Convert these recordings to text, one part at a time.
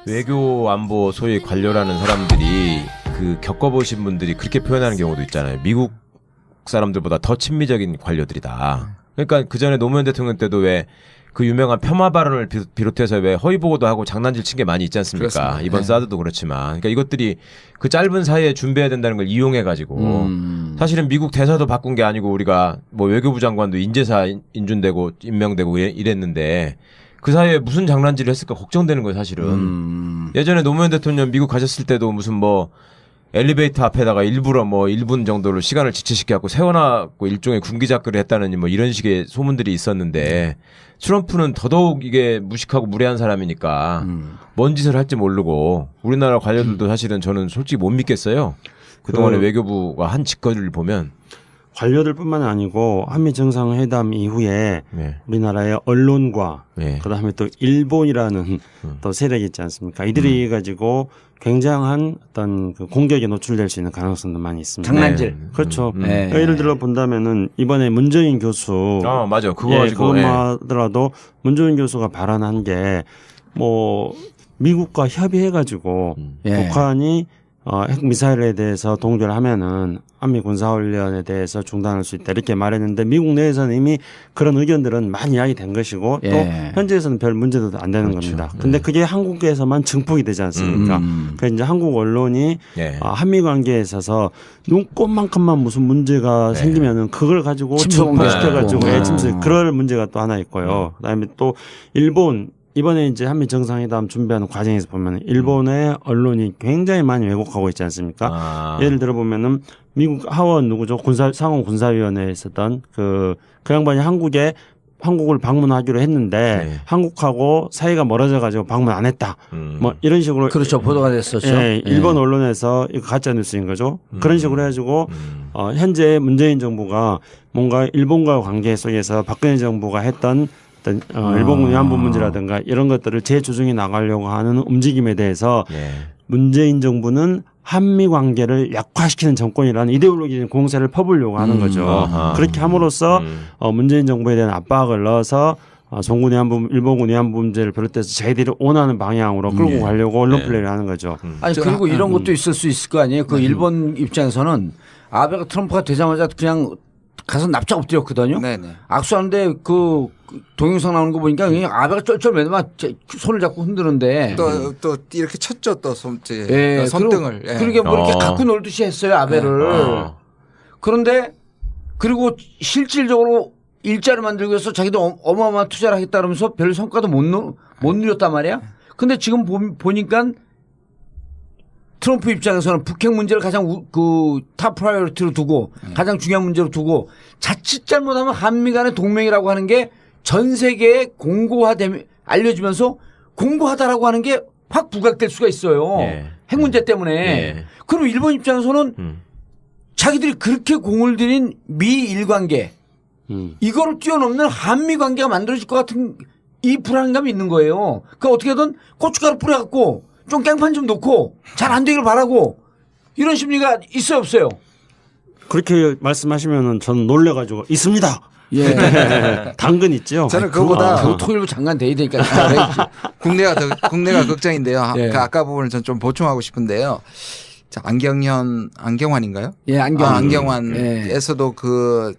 외교 안보 소위 관료라는 사람들이 그 겪어보신 분들이 그렇게 표현하는 경우도 있잖아요. 미국 사람들보다 더 친미적인 관료들이다. 그러니까 그 전에 노무현 대통령 때도 왜 그 유명한 폄하 발언을 비롯해서 왜 허위 보고도 하고 장난질 친 게 많이 있지 않습니까? 그렇습니다. 이번 네. 사드도 그렇지만, 그러니까 이것들이 그 짧은 사이에 준비해야 된다는 걸 이용해 가지고 사실은 미국 대사도 바꾼 게 아니고 우리가 뭐 외교부 장관도 인재사 인준되고 임명되고 이랬는데. 그 사이에 무슨 장난질을 했을까 걱정되는 거예요, 사실은. 예전에 노무현 대통령 미국 가셨을 때도 무슨 뭐 엘리베이터 앞에다가 일부러 뭐 1분 정도로 시간을 지체시켜갖고 세워놨고 일종의 군기작거리 했다는 뭐 이런 식의 소문들이 있었는데 트럼프는 더더욱 이게 무식하고 무례한 사람이니까 뭔 짓을 할지 모르고 우리나라 관료들도 사실은 저는 솔직히 못 믿겠어요. 그동안에 외교부가 한 짓거리를 보면. 관료들뿐만 아니고 한미 정상회담 이후에 네. 우리나라의 언론과 네. 그다음에 또 일본이라는 또 세력이 있지 않습니까? 이들이 가지고 굉장한 어떤 그 공격에 노출될 수 있는 가능성도 많이 있습니다. 장난질. 네. 그렇죠. 네. 예를 들어 본다면은 이번에 문재인 교수, 맞아. 그거 예, 가지고. 그것만 하더라도 문재인 교수가 발언한 게 뭐 미국과 협의해가지고 북한이 핵 미사일에 대해서 동조를 하면은 한미 군사훈련에 대해서 중단할 수 있다 이렇게 말했는데 미국 내에서는 이미 그런 의견들은 많이 이야기된 것이고 또 현지에서는 별 문제도 안 되는 겁니다. 근데 그게 한국에서만 증폭이 되지 않습니까? 그래서 이제 한국 언론이 한미 관계에 있어서 눈꽃만큼만 무슨 문제가 생기면은 그걸 가지고 증폭시켜가지고 침수 그럴 문제가 또 하나 있고요. 그다음에 또 일본 이번에 이제 한미 정상회담 준비하는 과정에서 보면 일본의 언론이 굉장히 많이 왜곡하고 있지 않습니까? 예를 들어 보면은 미국 하원 누구죠? 상원 군사위원회에 있었던 그 양반이 한국을 방문하기로 했는데 한국하고 사이가 멀어져 가지고 방문 안 했다. 뭐 이런 식으로 그렇죠. 보도가 됐었죠. 예, 일본 언론에서 이거 가짜 뉴스인 거죠. 그런 식으로 해가지고 현재 문재인 정부가 뭔가 일본과 관계 속에서 박근혜 정부가 했던 일본 위안부 문제라든가 이런 것들을 재조정해 나가려고 하는 움직임에 대해서 문재인 정부는 한미 관계를 약화시키는 정권이라는 이데올로기적인 공세를 퍼부려고 하는 거죠. 그렇게 함으로써 문재인 정부에 대한 압박을 넣어서 송군 위안부, 일본군 위안부 문제를 비롯해서 저희들이 원하는 방향으로 끌고 가려고 언론 플레이를 하는 거죠. 아니 그리고 이런 것도 있을 수 있을 거 아니에요. 그 일본 입장에서는 아베가 트럼프가 되자마자 그냥 가서 납작 엎드렸거든요. 네네. 악수하는데 그 동영상 나오는 거 보니까 그냥 아베가 쩔쩔매더만 손을 잡고 흔드는데 또 이렇게 쳤죠 또 손등을. 그러게 뭐 이렇게 갖고 놀듯이 했어요 아베를. 그런데 그리고 실질적으로 일자를 만들기 위해서 자기도 어마어마한 투자를 하겠다 그러면서 별 성과도 못 누렸단 말이야. 근데 지금 보니까 트럼프 입장에서는 북핵 문제를 가장 탑 프라이어리티로 두고 가장 중요한 문제로 두고 자칫 잘못하면 한미 간의 동맹이라고 하는 게 전 세계에 알려지면서 공고하다라고 하는 게 확 부각될 수가 있어요. 핵 문제 때문에. 그럼 일본 입장에서는 자기들이 그렇게 공을 들인 미일 관계 이거를 뛰어넘는 한미 관계가 만들어질 것 같은 이 불안감이 있는 거예요. 그러니까 어떻게든 고춧가루 뿌려갖고 좀 깽판 좀 놓고 잘 안 되길 바라고 이런 심리가 있어요 없어요? 그렇게 말씀하시면은 저는 놀래가지고 있습니다. 예. 당근 있죠. 저는 그거보다 교통일부 장관 돼야 되니까 국내가 걱정인데요. 예. 그 아까 부분을 전 좀 보충하고 싶은데요. 자, 안경환인가요? 예, 안경환에서도 그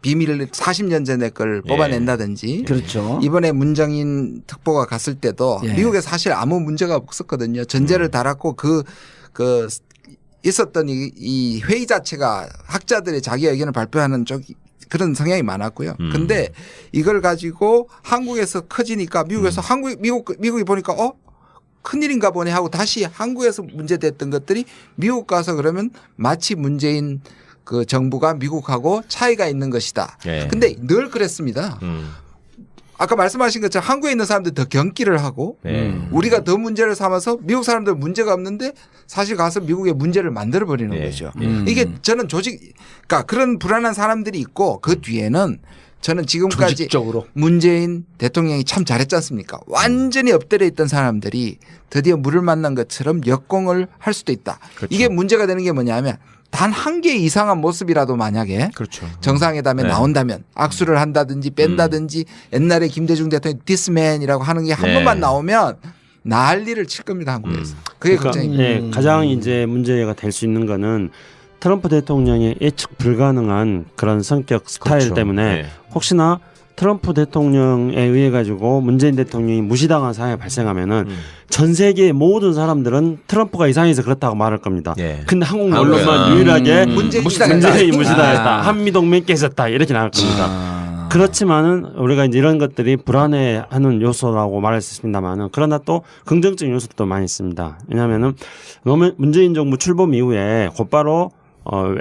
비밀 40년 전에 걸 뽑아낸다든지. 그렇죠. 이번에 문정인 특보가 갔을 때도 미국에 사실 아무 문제가 없었거든요. 전제를 달았고 있었던 이 회의 자체가 학자들의 자기 의견을 발표하는 그런 성향이 많았고요. 근데 이걸 가지고 한국에서 커지니까 미국에서 미국이 보니까 큰일인가 보네 하고 다시 한국에서 문제됐던 것들이 미국 가서 그러면 마치 문재인 그 정부가 미국하고 차이가 있는 것이다. 근데 늘 그랬습니다. 아까 말씀하신 것처럼 한국에 있는 사람들이 더 경기를 하고 우리가 더 문제를 삼아서 미국 사람들 문제가 없는데 사실 가서 미국에 문제를 만들어 버리는 거죠. 이게 저는 그러니까 그런 불안한 사람들이 있고 그 뒤에는 저는 지금까지 조직적으로. 문재인 대통령이 참 잘했지 않습니까? 완전히 엎드려 있던 사람들이 드디어 물을 만난 것처럼 역공을 할 수도 있다. 그렇죠. 이게 문제가 되는 게 뭐냐면 단 한 개 이상한 모습이라도 만약에 정상회담에 나온다면 악수를 한다든지 뺀다든지 옛날에 김대중 대통령이 디스맨이라고 하는 게 한 번만 나오면 난리를 칠 겁니다 한국에서. 그게 그러니까, 걱정입니다. 예, 가장 이제 문제가 될 수 있는 거는 트럼프 대통령의 예측 불가능한 그런 성격 스타일 그렇죠. 때문에 네. 혹시나 트럼프 대통령에 의해 가지고 문재인 대통령이 무시당한 상황이 발생하면은 전 세계의 모든 사람들은 트럼프가 이상해서 그렇다고 말할 겁니다. 예. 근데 한국 언론만 유일하게 문재인이 문재인이 무시당했다. 한미동맹 깨졌다. 이렇게 나올 겁니다. 그렇지만은 우리가 이제 이런 것들이 불안해하는 요소라고 말할 수 있습니다만은 그러나 또 긍정적인 요소도 많이 있습니다. 왜냐하면은 문재인 정부 출범 이후에 곧바로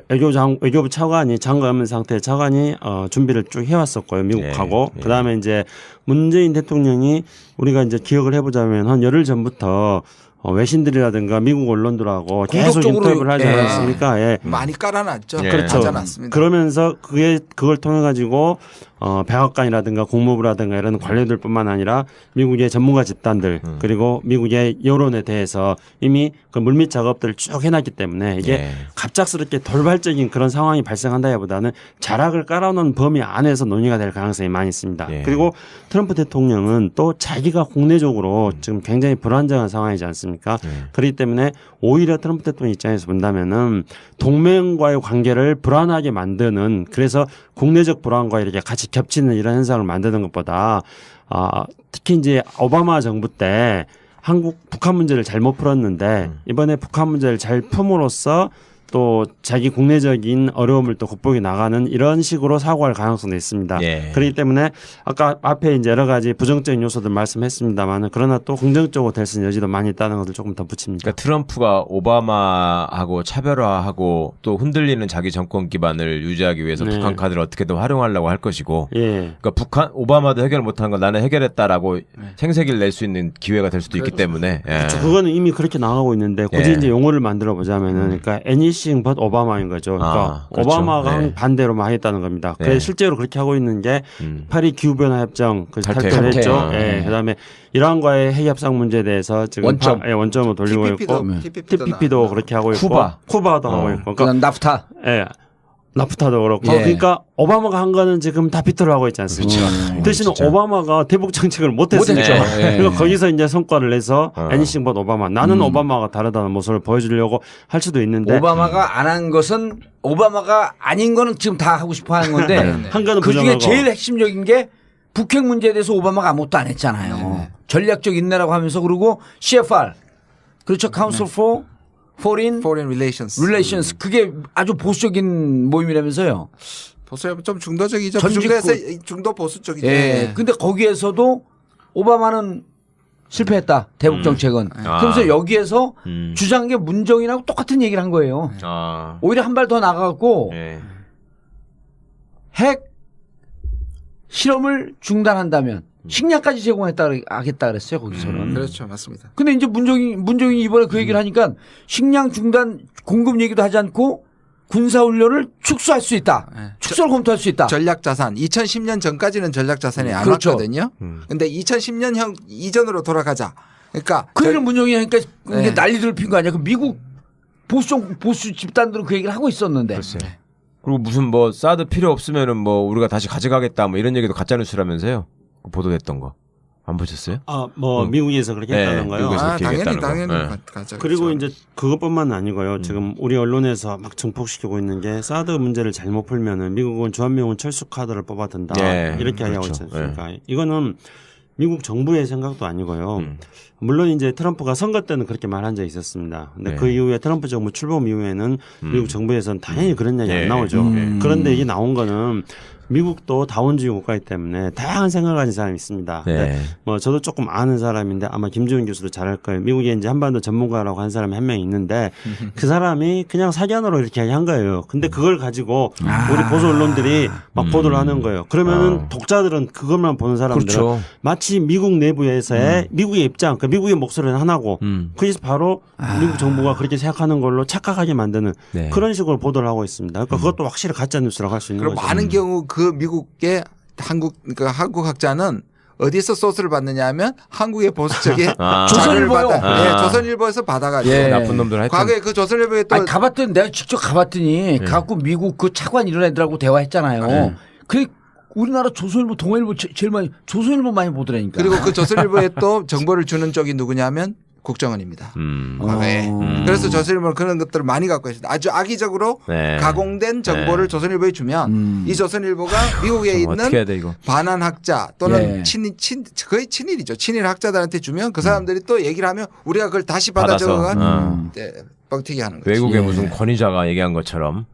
외교부 차관이 장관 없는 상태의 차관이 준비를 쭉 해왔었고요. 미국하고. 예. 그다음에 이제 문재인 대통령이 우리가 이제 기억을 해보자면 한 열흘 전부터 외신들이라든가 미국 언론들하고 계속 인터뷰를 하지 않았습니까? 예. 많이 깔아놨죠. 예. 그렇죠. 하잖았습니다. 그러면서 그걸 통해 가지고 백악관이라든가 국무부라든가 이런 관료들뿐만 아니라 미국의 전문가 집단들 그리고 미국의 여론에 대해서 이미 그 물밑 작업들을 쭉 해놨기 때문에 이게 예. 갑작스럽게 돌발적인 그런 상황이 발생한다기보다는 자락을 깔아놓은 범위 안에서 논의가 될 가능성이 많이 있습니다. 예. 그리고 트럼프 대통령은 또 자기가 국내적으로 지금 굉장히 불안정한 상황이지 않습니까? 그렇기 때문에 오히려 트럼프 대통령 입장에서 본다면은 동맹과의 관계를 불안하게 만드는 그래서 국내적 불안과 이렇게 같이 겹치는 이런 현상을 만드는 것보다 특히 이제 오바마 정부 때 북한 문제를 잘못 풀었는데 이번에 북한 문제를 잘 품으로써 또 자기 국내적인 어려움을 또 극복해 나가는 이런 식으로 사고할 가능성도 있습니다. 예. 그렇기 때문에 아까 앞에 이제 여러 가지 부정적인 요소들 말씀했습니다만 그러나 또 긍정적으로 될 수 있는 여지도 많이 있다는 것을 조금 덧붙입니다. 그러니까 트럼프가 오바마하고 차별화하고 또 흔들리는 자기 정권 기반을 유지하기 위해서 네. 북한 카드를 어떻게든 활용하려고 할 것이고 예. 그러니까 오바마도 해결 못한 건 나는 해결했다라고 생색을 낼 수 있는 기회가 될 수도 있기 때문에 예. 그렇죠. 그거는 이미 그렇게 나가고 있는데 굳이 예. 이제 용어를 만들어 보자면은 그러니까 anything but 오바마인 거죠. 그러니까 그렇죠. 오바마가 네. 반대로만 하겠다는 겁니다. 네. 그래서 실제로 그렇게 하고 있는 게 파리 기후 변화 협정 탈퇴를 했죠. 탈퇴. 예. 그다음에 이란과의 핵 협상 문제에 대해서 지금 원점을 돌리고 있고 TPP도 그렇게 하고 있고 쿠바도 하고 있고 그다음 나프타. 예. 나프타도 그렇고 예. 그러니까 오바마가 한 거는 지금 다 비토를 하고 있지 않습니까? 대신 진짜. 오바마가 대북 정책을 못했죠. 예. 그러니까 거기서 이제 성과를 내서 애니싱 봇 오바마 나는 오바마가 다르다는 모습을 보여주려고 할 수도 있는데 오바마가 안 한 것은 오바마가 아닌 거는 지금 다 하고 싶어 하는 건데 한 거는 그 중에 부정하고. 제일 핵심적인 게 북핵 문제에 대해서 오바마가 아무것도 안 했잖아요. 전략적 인내라고 하면서 그리고 CFR 그렇죠. Council for Foreign Relations 그게 아주 보수적인 모임이라면서요. 보수야 좀 중도적이죠. 전직구. 중도 보수 쪽이죠. 예. 근데 거기에서도 오바마는 실패했다. 대북 정책은. 그러면서 여기에서 주장한 게 문정인하고 똑같은 얘기를 한 거예요. 오히려 한 발 더 나가갖고 예. 핵 실험을 중단한다면 식량까지 제공하겠다 그랬어요. 거기서는. 그렇죠, 맞습니다. 근데 이제 문정인이 이번에 그 얘기를 하니까 식량 중단 공급 얘기도 하지 않고 군사훈련을 축소할 수 있다. 축소를 검토할 수 있다. 전략자산. 2010년 전까지는 전략자산이 안 그렇죠. 왔거든요. 근데 2010년형 이전으로 돌아가자. 그러니까 그 얘기를 문정인이 하니까 이게 네. 난리들 핀 거 아니야. 그 미국 보수 집단들은 그 얘기를 하고 있었는데. 그리고 무슨 뭐 사드 필요 없으면은 뭐 우리가 다시 가져가겠다 뭐 이런 얘기도 가짜 뉴스라면서요. 보도됐던 거 안 보셨어요? 미국에서 그렇게 했다는 거요. 미국에서 그렇게 당연히 얘기했다는 거. 가져. 그리고 이제 그것뿐만 아니고요. 지금 우리 언론에서 막 증폭시키고 있는 게 사드 문제를 잘못 풀면은 미국은 주한미군 철수 카드를 뽑아든다. 예. 이렇게 하고 그렇죠. 있지 않습니까? 이거는 미국 정부의 생각도 아니고요. 물론 이제 트럼프가 선거 때는 그렇게 말한 적이 있었습니다. 근데 그 이후에 트럼프 정부 출범 이후에는 미국 정부에서는 당연히 그런 얘기 안 나오죠. 그런데 이게 나온 거는 미국도 다원주의 국가이기 때문에 다양한 생각을 가진 사람이 있습니다. 네. 뭐 저도 조금 아는 사람인데 아마 김지훈 교수도 잘 알 거예요. 미국에 이제 한반도 전문가라고 한 사람이 한 명 있는데 그 사람이 그냥 사견으로 이렇게 한 거예요. 근데 그걸 가지고 우리 보수 언론들이 막 보도를 하는 거예요. 그러면은 독자들은 그것만 보는 사람들은 그렇죠. 마치 미국 내부에서의 미국의 입장, 그 미국의 목소리는 하나고 그래서 바로 미국 정부가 그렇게 생각하는 걸로 착각하게 만드는 네. 그런 식으로 보도를 하고 있습니다. 그러니까 그것도 확실히 가짜 뉴스라고 할 수 있는 그리고 거죠. 많은 경우 그 미국의 한국 학자는 어디서 소스를 받느냐면 한국의 보수적인 조선일보요. 조선일보에서 받아가지고 나쁜 놈들 하여튼 과거에 그 조선일보에 또 가봤더니 내가 직접 가봤더니 가고 미국 그 차관 이런 애들하고 대화했잖아요. 그 우리나라 조선일보, 동아일보 제일 많이 조선일보 많이 보더라니까. 그리고 그 조선일보에 또 정보를 주는 쪽이 누구냐면 국정원입니다. 과거에. 그래서 조선일보는 그런 것들을 많이 갖고 있습니다. 아주 악의적으로 네. 가공된 정보를 조선일보에 주면 이 조선일보가 미국에 있는 반환학자 또는 거의 친일이죠. 친일 학자들한테 주면 그 사람들이 또 얘기를 하면 우리가 그걸 다시 받아 적어가 뻥튀기 하는 거죠. 외국의 무슨 권위자가 얘기한 것처럼.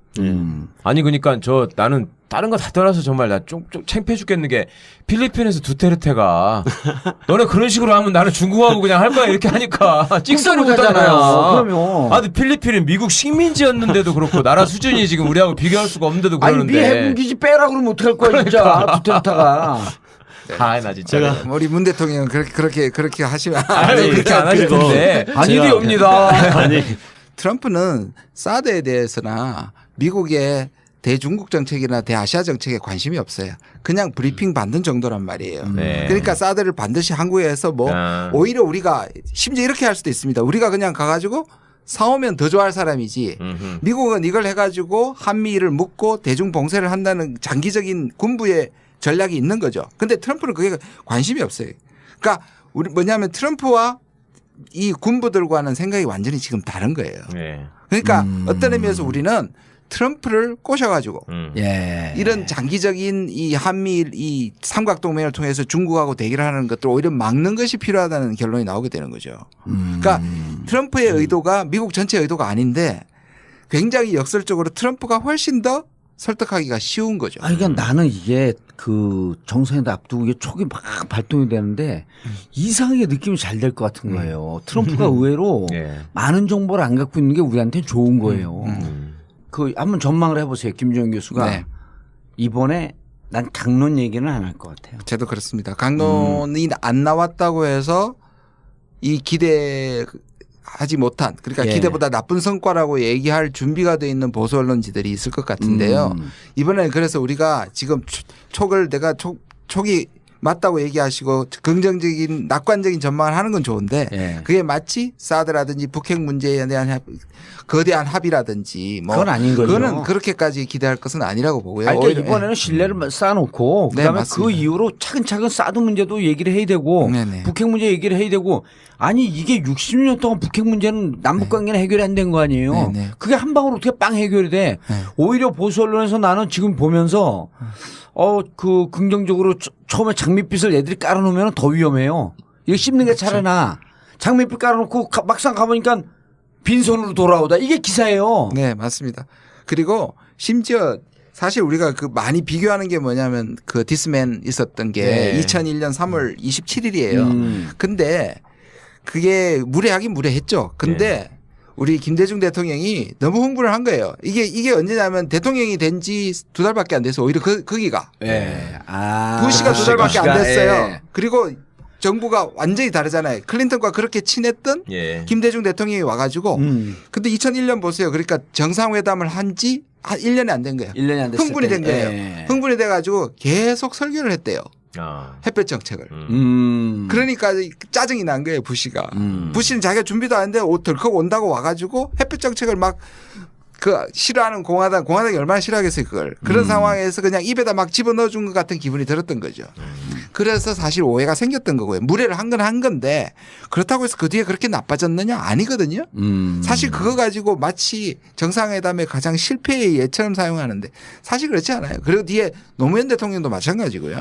아니 그러니까 나는 다른 거 다 떠나서 정말 나 좀 창피해 죽겠는 게 필리핀에서 두테르테가 너네 그런 식으로 하면 나는 중국하고 그냥 할 거야 이렇게 하니까 찍소리 못하잖아요. 그러면. 아니 필리핀은 미국 식민지였는데도 그렇고 나라 수준이 지금 우리하고 비교할 수가 없는데도 그러는데. 아니 미 해군기지 빼라 그러면 어떡할 거야 진짜 두테르테가. 나 진짜. 우리 문 대통령은 그렇게 하시면 아니 그렇게 안 하실 텐데. 아니옵니다. 아니 트럼프는 사드에 대해서나 미국의 대중국 정책이나 대아시아 정책에 관심이 없어요. 그냥 브리핑 받는 정도란 말이에요. 네. 그러니까 사드를 반드시 한국에서 오히려 우리가 심지어 이렇게 할 수도 있습니다. 우리가 그냥 가가지고 사오면 더 좋아할 사람이지. 미국은 이걸 해가지고 한미를 묶고 대중 봉쇄를 한다는 장기적인 군부의 전략이 있는 거죠. 근데 트럼프는 그게 관심이 없어요. 그러니까 우리 뭐냐면 트럼프와 이 군부들과는 생각이 완전히 지금 다른 거예요. 네. 그러니까 어떤 의미에서 우리는 트럼프를 꼬셔가지고 이런 장기적인 이 한미일 이 삼각동맹을 통해서 중국하고 대결하는 것들 오히려 막는 것이 필요하다는 결론이 나오게 되는 거죠. 그러니까 트럼프의 의도가 미국 전체 의도가 아닌데 굉장히 역설적으로 트럼프가 훨씬 더 설득하기가 쉬운 거죠. 아니, 그러니까 나는 이게 그 정상회담 앞두고 이게 촉이 막 발동이 되는데 이상하게 느낌이 잘 될 것 같은 거예요. 트럼프가 의외로 많은 정보를 안 갖고 있는 게 우리한테 좋은 거예요. 그 한번 전망을 해보세요. 김정인 교수가 이번에 난 강론 얘기는 안 할 것 같아요. 저도 그렇습니다. 강론이 안 나왔다고 해서 이 기대하지 못한 그러니까 기대보다 나쁜 성과라고 얘기할 준비가 돼 있는 보수 언론지들이 있을 것 같은데요. 이번에는 그래서 우리가 지금 촉이 맞다고 얘기하시고 긍정적인 낙관적인 전망을 하는 건 좋은데 그게 마치 사드라든지 북핵 문제에 대한 거대한 합의라든지 뭐 그건 아닌 거죠. 그거는 그렇게까지 기대할 것은 아니라고 보고요. 아니, 그러니까 이번에는 신뢰를 쌓아놓고 그다음에 그 이후로 차근차근 사드 문제도 얘기를 해야 되고 북핵 문제 얘기를 해야 되고 아니 이게 60년 동안 북핵 문제는 남북관계는 해결이 안 된 거 아니에요. 그게 한 방으로 어떻게 빵 해결이 돼. 오히려 보수 언론에서 나는 지금 보면서 그 긍정적으로 처음에 장밋빛을 애들이 깔아놓으면 더 위험해요. 이거 씹는 게 차라나 장밋빛 깔아놓고 막상 가보니까 빈손으로 돌아오다. 이게 기사예요. 네, 맞습니다. 그리고 심지어 사실 우리가 그 많이 비교하는 게 뭐냐면 그 디스맨 있었던 게 2001년 3월 27일이에요. 근데 그게 무례하긴 무례했죠. 근데 우리 김대중 대통령이 너무 홍보를 한 거예요. 이게 언제냐면 대통령이 된 지 2달밖에 안 돼서 오히려 거기가 부시가 2달밖에 안 됐어요. 그리고 정부가 완전히 다르잖아요. 클린턴과 그렇게 친했던 김대중 대통령이 와가지고 근데 2001년 보세요. 그러니까 정상회담을 한 지 1년이 안 된 거예요. 1년이 안 됐을 흥분이 된 거예요. 흥분이 돼가지고 계속 설교를 했대요. 햇볕 정책을. 그러니까 짜증이 난 거예요, 부시가. 부시는 자기가 준비도 안 했는데 덜컥 온다고 와가지고 햇볕 정책을 막 싫어하는 공화당이 얼마나 싫어하겠어요, 그걸. 그런 상황에서 그냥 입에다 막 집어넣어 준 것 같은 기분이 들었던 거죠. 그래서 사실 오해가 생겼던 거고요. 무례를 한 건 한 건데 그렇다고 해서 그 뒤에 그렇게 나빠졌느냐? 아니거든요. 사실 그거 가지고 마치 정상회담의 가장 실패의 예처럼 사용하는데 사실 그렇지 않아요. 그리고 뒤에 노무현 대통령도 마찬가지고요.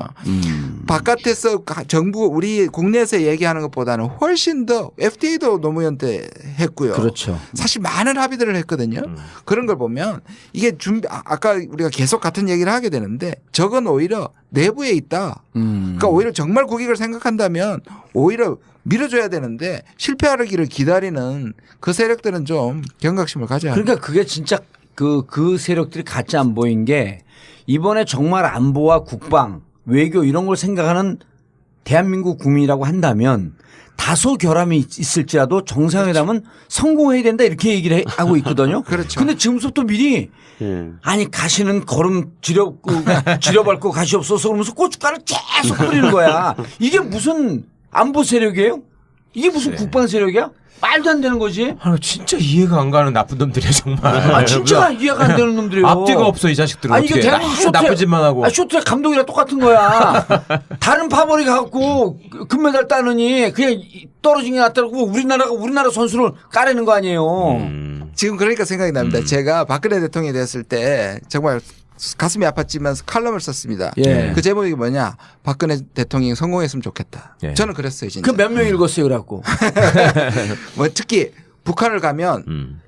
바깥에서 정부 우리 국내에서 얘기하는 것보다는 훨씬 더 FTA도 노무현 때 했고요. 그렇죠. 사실 많은 합의들을 했거든요. 그런 걸 보면 이게 아까 우리가 계속 같은 얘기를 하게 되는데 저건 오히려 내부에 있다. 그러니까 오히려 정말 국익을 생각한다면 오히려 밀어줘야 되는데 실패하기를 기다리는 그 세력들은 좀 경각심을 가져야 합니다. 그러니까 그게 진짜 그 세력들이 같이 안 보인 게 이번에 정말 안보와 국방, 외교 이런 걸 생각하는 대한민국 국민이라고 한다면 다소 결함이 있을지라도 정상회담은 성공해야 된다 이렇게 얘기를 하고 있거든요. 그렇죠. 근데 지금부터 미리 아니 가시는 걸음 지려밟고 가시옵소서 그러면서 고춧가루 계속 뿌리는 거야. 이게 무슨 안보 세력이에요? 이게 무슨 국방 세력이야? 말도 안 되는 거지. 진짜 이해가 안 가는 나쁜 놈들이야 정말. 아 진짜 이해가 안 되는 놈들이에요. 앞뒤가 없어 이 자식들은. 아니 이게 대한민국 쇼트 나쁜 짓만 하고. 쇼트의 감독이랑 똑같은 거야. 다른 파벌이 갖고 금메달 따느니 그냥 떨어진 게 낫다고 우리나라 선수를 까내는 거 아니에요. 지금 그러니까 생각이 납니다. 제가 박근혜 대통령이 됐을 때 정말 가슴이 아팠지만 칼럼을 썼습니다. 예. 그 제목이 뭐냐? 박근혜 대통령이 성공했으면 좋겠다. 예. 저는 그랬어요, 진짜. 그 몇 명 읽었어요, 그래갖고. 뭐 특히 북한을 가면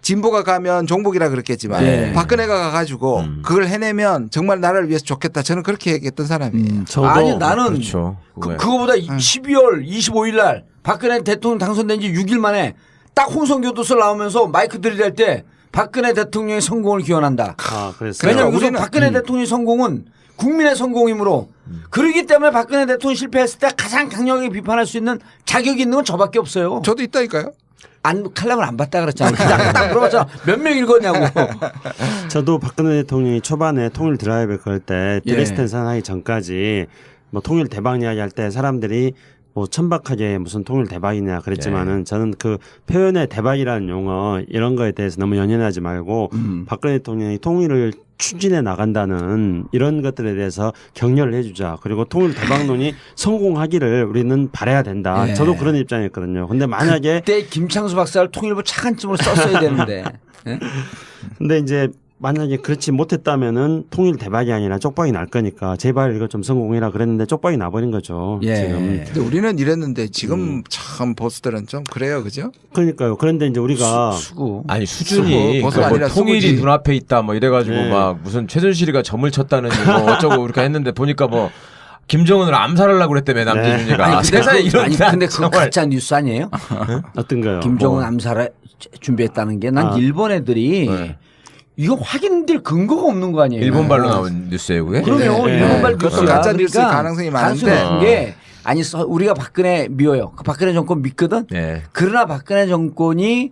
진보가 가면 종북이라 그랬겠지만 예. 박근혜가 가가지고 그걸 해내면 정말 나라를 위해서 좋겠다. 저는 그렇게 얘기했던 사람이에요. 아니 나는 그렇죠. 그거보다 12월 25일 날 박근혜 대통령 당선된 지 6일 만에 딱 홍성교도소 나오면서 마이크 들이댈 때 박근혜 대통령의 성공을 기원한다. 아, 그랬어요. 왜냐하면 우리는 박근혜 대통령의 성공은 국민의 성공이므로 그러기 때문에 박근혜 대통령이 실패했을 때 가장 강력하게 비판할 수 있는 자격이 있는 건 저밖에 없어요. 저도 있다니까요. 칼럼을 안 봤다 그랬잖아요. 그냥 딱 물어봤잖아. 몇 명 읽었냐고. 저도 박근혜 대통령이 초반에 통일 드라이브 걸 때 드레스덴 선언하기 전까지 뭐 통일 대박 이야기 할 때 사람들이 뭐 천박하게 무슨 통일 대박이냐 그랬지만은 저는 그 표현의 대박이라는 용어 이런 거에 대해서 너무 연연하지 말고 박근혜 대통령이 통일을 추진해 나간다는 이런 것들에 대해서 격려를 해주자. 그리고 통일 대박론이 성공하기를 우리는 바라야 된다. 예. 저도 그런 입장이었거든요. 근데 만약에 그때 김창수 박사를 통일부 차관쯤으로 썼어야 되는데. 예? 근데 이제 만약에 그렇지 못했다면은 통일 대박이 아니라 쪽박이 날 거니까 제발 이거 좀 성공해라 그랬는데 쪽박이 나버린 거죠. 예. 지금. 근데 우리는 이랬는데 지금 참 보수들은 좀 그래요, 그죠? 그러니까요. 그런데 이제 우리가 수고. 아니 수준이 수고, 그러니까 뭐 아니라 통일이 수고지. 눈앞에 있다 뭐 이래가지고 네. 막 무슨 최순실이가 점을 쳤다느니 뭐 어쩌고 그렇게 했는데 보니까 뭐 김정은을 암살하려고 그랬다며 남재준이가 세상에 이런 근데 그거 가짜 뉴스 아니에요? 어떤가요? 김정은 암살을 준비했다는 게 난 일본 애들이 네. 이거 확인될 근거가 없는 거 아니에요? 일본발로 나온 뉴스예요 그게? 그럼요. 네. 일본발 그것도 뉴스야. 가짜 뉴스일 가능성이 많은데. 가능성이 게 아니 우리가 박근혜 미워요. 그 박근혜 정권 믿거든. 네. 그러나 박근혜 정권이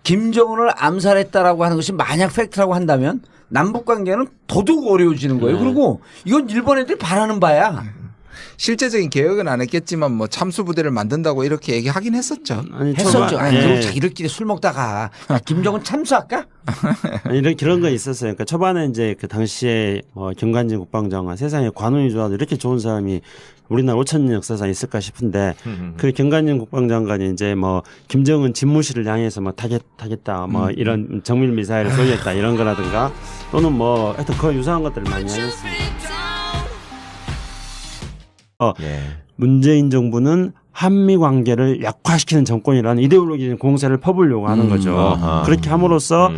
김정은을 암살했다라고 하는 것이 만약 팩트라고 한다면 남북 관계는 더더욱 어려워지는 거예요. 그리고 이건 일본 애들이 바라는 바야. 실제적인 개혁은 안 했겠지만 뭐 참수 부대를 만든다고 이렇게 얘기하긴 했었죠. 아니, 했었죠. 아니, 예. 그리고 자기들끼리 술 먹다가 야, 김정은 참수할까? 아니, 이런 거 있었어요. 그러니까 초반에 이제 그 당시에 김관진 국방장관 세상에 관운이 좋아도 이렇게 좋은 사람이 우리나라 5,000년 역사상 있을까 싶은데 그 김관진 국방장관이 이제 뭐 김정은 집무실을 향해서 뭐 타겠다 뭐 이런 정밀 미사일을 쏘겠다 이런 거라든가 또는 뭐 하여튼 그 유사한 것들을 많이 하셨습니다. 예. 문재인 정부는 한미 관계를 약화시키는 정권이라는 이데올로기적인 공세를 퍼부려고 하는 거죠. 아하. 그렇게 함으로써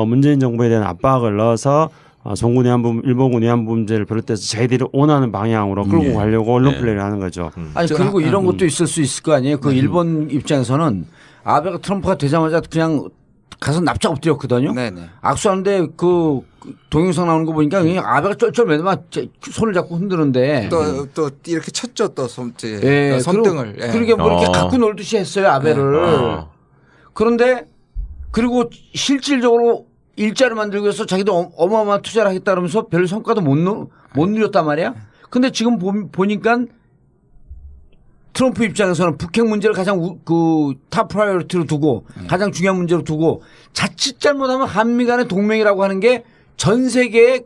문재인 정부에 대한 압박을 넣어서 종군 위안부, 일본군 위안부 문제를 비롯해서 저희들이 원하는 방향으로 끌고 가려고 언론 플레이를 하는 거죠. 아니 그리고 이런 것도 있을 수 있을 거 아니에요. 그 일본 입장에서는 아베가 트럼프가 되자마자 그냥 가서 납작 엎드렸거든요. 네네. 악수하는데 그 동영상 나오는 거 보니까 그냥 아베가 쩔쩔매다만 손을 잡고 흔드는데. 또 이렇게 쳤죠, 또 예, 손등을. 그리고 그러게 뭐 이렇게 갖고 놀듯이 했어요 아베를. 그런데 그리고 실질적으로 일자를 만들기 위해서 자기도 어마어마한 투자를 하겠다 그러면서 별 성과도 못 누렸단 말이야. 근데 지금 보니까 트럼프 입장에서는 북핵 문제를 가장 탑 프라이어리티로 두고 가장 중요한 문제로 두고 자칫 잘못하면 한미 간의 동맹이라고 하는 게 전 세계에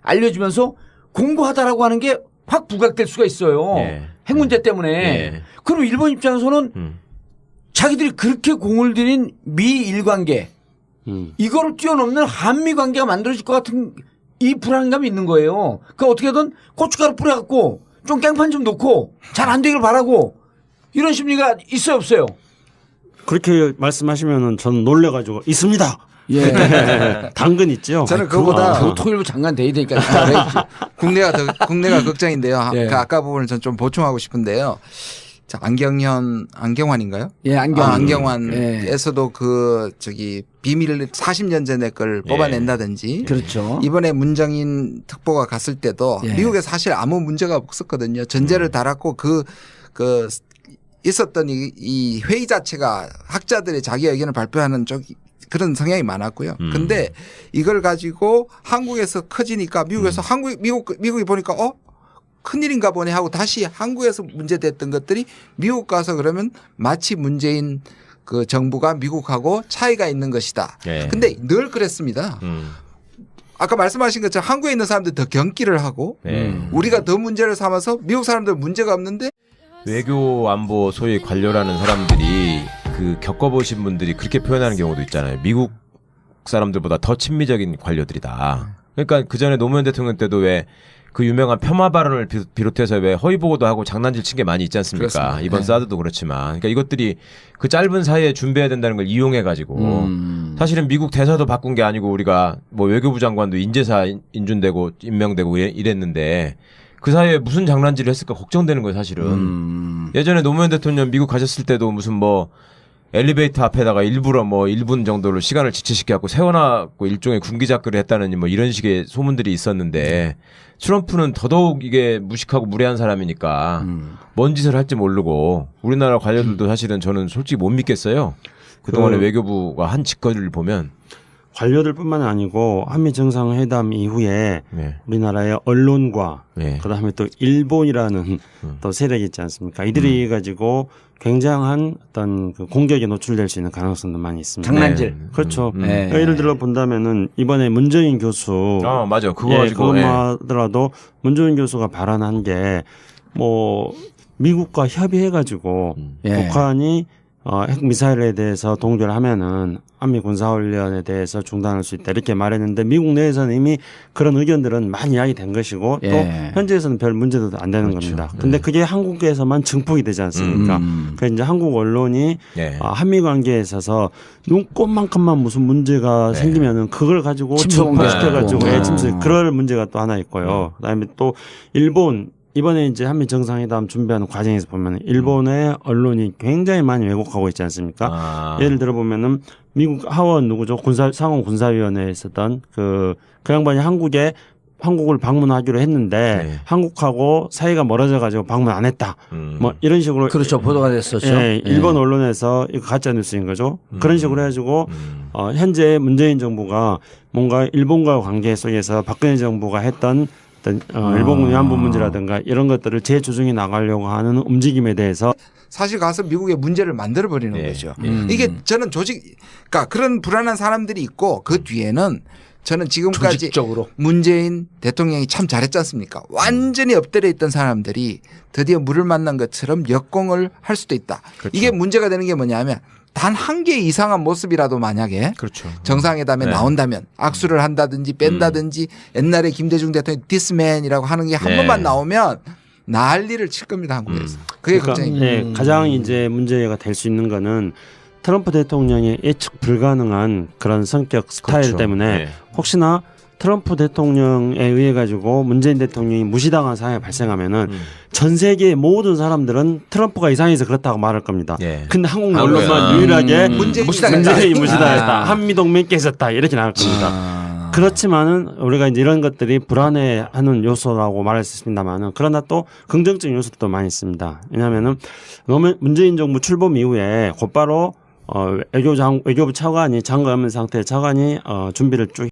알려지면서 공고하다라고 하는 게 확 부각될 수가 있어요. 예. 핵 문제 때문에. 예. 그럼 일본 입장에서는 자기들이 그렇게 공을 들인 미일 관계 이거를 뛰어넘는 한미 관계가 만들어질 것 같은 이 불안감이 있는 거예요. 그러니까 어떻게든 고춧가루 뿌려갖고 좀 깽판 좀 놓고 잘 안 되길 바라고 이런 심리가 있어요 없어요? 그렇게 말씀하시면은 저는 놀래가지고 있습니다. 예. 당근 있죠. 저는 그거보다 통일부 장관 돼야 되니까 국내가 걱정인데요. 예. 그 아까 부분을 전 좀 보충하고 싶은데요. 자, 안경환인가요? 예, 안경환에서도 그 비밀 40년 전에 걸 뽑아낸다든지. 그렇죠. 이번에 문정인 특보가 갔을 때도 예. 미국에 사실 아무 문제가 없었거든요. 전제를 달았고 있었던 이 회의 자체가 학자들의 자기 의견을 발표하는 그런 성향이 많았고요. 근데 이걸 가지고 한국에서 커지니까 미국에서 미국이 보니까 큰일인가 보네 하고 다시 한국에서 문제됐던 것들이 미국 가서 그러면 마치 문재인 그 정부가 미국하고 차이가 있는 것이다. 예. 근데 늘 그랬습니다. 아까 말씀하신 것처럼 한국에 있는 사람들 더 경기를 하고 우리가 더 문제를 삼아서 미국 사람들 문제가 없는데 외교 안보 소위 관료라는 사람들이 그 겪어보신 분들이 그렇게 표현하는 경우도 있잖아요. 미국 사람들보다 더 친미적인 관료들이다. 그러니까 그 전에 노무현 대통령 때도 왜 그 유명한 폄하 발언을 비롯해서 왜 허위 보고도 하고 장난질 친 게 많이 있지 않습니까? 그렇습니다. 이번 네. 사드도 그렇지만, 그러니까 이것들이 그 짧은 사이에 준비해야 된다는 걸 이용해 가지고 사실은 미국 대사도 바꾼 게 아니고 우리가 뭐 외교부 장관도 인재사 인준되고 임명되고 이랬는데 그 사이에 무슨 장난질을 했을까 걱정되는 거예요, 사실은. 예전에 노무현 대통령 미국 가셨을 때도 무슨 뭐 엘리베이터 앞에다가 일부러 뭐 1분 정도로 시간을 지체시켜갖고 세워놨고 일종의 군기작거리 했다는 뭐 이런 식의 소문들이 있었는데 트럼프는 더더욱 이게 무식하고 무례한 사람이니까 뭔 짓을 할지 모르고 우리나라 관료들도 사실은 저는 솔직히 못 믿겠어요. 그동안에 외교부가 한 짓거리를 보면. 관료들뿐만 아니고 한미 정상회담 이후에 네. 우리나라의 언론과 네. 그다음에 또 일본이라는 또 세력이 있지 않습니까? 이들이 가지고 굉장한 어떤 그 공격에 노출될 수 있는 가능성도 많이 있습니다. 장난질. 네. 그렇죠. 네. 그러니까 예를 들어 본다면은 이번에 문재인 교수, 맞아. 그거 예, 가지고. 그것만 하더라도 문재인 교수가 발언한 게 뭐 미국과 협의해가지고 예. 북한이 핵 미사일에 대해서 동결하면은 한미 군사훈련에 대해서 중단할 수 있다 이렇게 말했는데 미국 내에서는 이미 그런 의견들은 많이 이야기된 것이고 예. 또 현지에서는 별 문제도 안 되는 겁니다. 근데 그게 한국에서만 증폭이 되지 않습니까? 그래서 이제 한국 언론이 네. 한미 관계에 있어서 눈꽃만큼만 무슨 문제가 생기면은 그걸 가지고 증폭시켜가지고 침수 그럴 문제가 또 하나 있고요. 그다음에 또 일본 이번에 이제 한미 정상회담 준비하는 과정에서 보면 일본의 언론이 굉장히 많이 왜곡하고 있지 않습니까? 예를 들어 보면은 미국 하원 누구죠? 상원 군사위원회에 있었던 그 양반이 한국을 방문하기로 했는데 한국하고 사이가 멀어져 가지고 방문 안 했다. 뭐 이런 식으로 그렇죠. 보도가 됐었죠. 예, 일본 언론에서 이거 가짜 뉴스인 거죠. 그런 식으로 해가지고 현재 문재인 정부가 뭔가 일본과 관계 속에서 박근혜 정부가 했던 일본 위안부 문제라든가 이런 것들을 재조정해 나가려고 하는 움직임에 대해서 사실 가서 미국에 문제를 만들어 버리는 거죠. 이게 저는 그러니까 그런 불안한 사람들이 있고 그 뒤에는 저는 지금까지 조직적으로. 문재인 대통령이 참 잘했지 않습니까? 완전히 엎드려 있던 사람들이 드디어 물을 만난 것처럼 역공을 할 수도 있다. 그렇죠. 이게 문제가 되는 게 뭐냐면 단 한 개의 이상한 모습이라도 만약에 그렇죠. 정상회담에 나온다면 악수를 한다든지 뺀다든지 옛날에 김대중 대통령이 디스맨이라고 하는 게 한 번만 나오면 난리를 칠 겁니다. 한국에서. 그게 걱정입니다. 네, 가장 이제 문제가 될 수 있는 거는 트럼프 대통령의 예측 불가능한 그런 성격 스타일 그렇죠. 때문에 혹시나 트럼프 대통령에 의해 가지고 문재인 대통령이 무시당한 상황이 발생하면은 전 세계의 모든 사람들은 트럼프가 이상해서 그렇다고 말할 겁니다. 근데 한국 언론만 유일하게 문재인이 무시당했다. 한미동맹 깨졌다. 이렇게 나올 겁니다. 그렇지만은 우리가 이제 이런 것들이 불안해하는 요소라고 말할 수 있습니다만은 그러나 또 긍정적인 요소도 많이 있습니다. 왜냐하면은 문재인 정부 출범 이후에 곧바로 외교부 차관이 장관 없는 상태의 차관이 준비를 쭉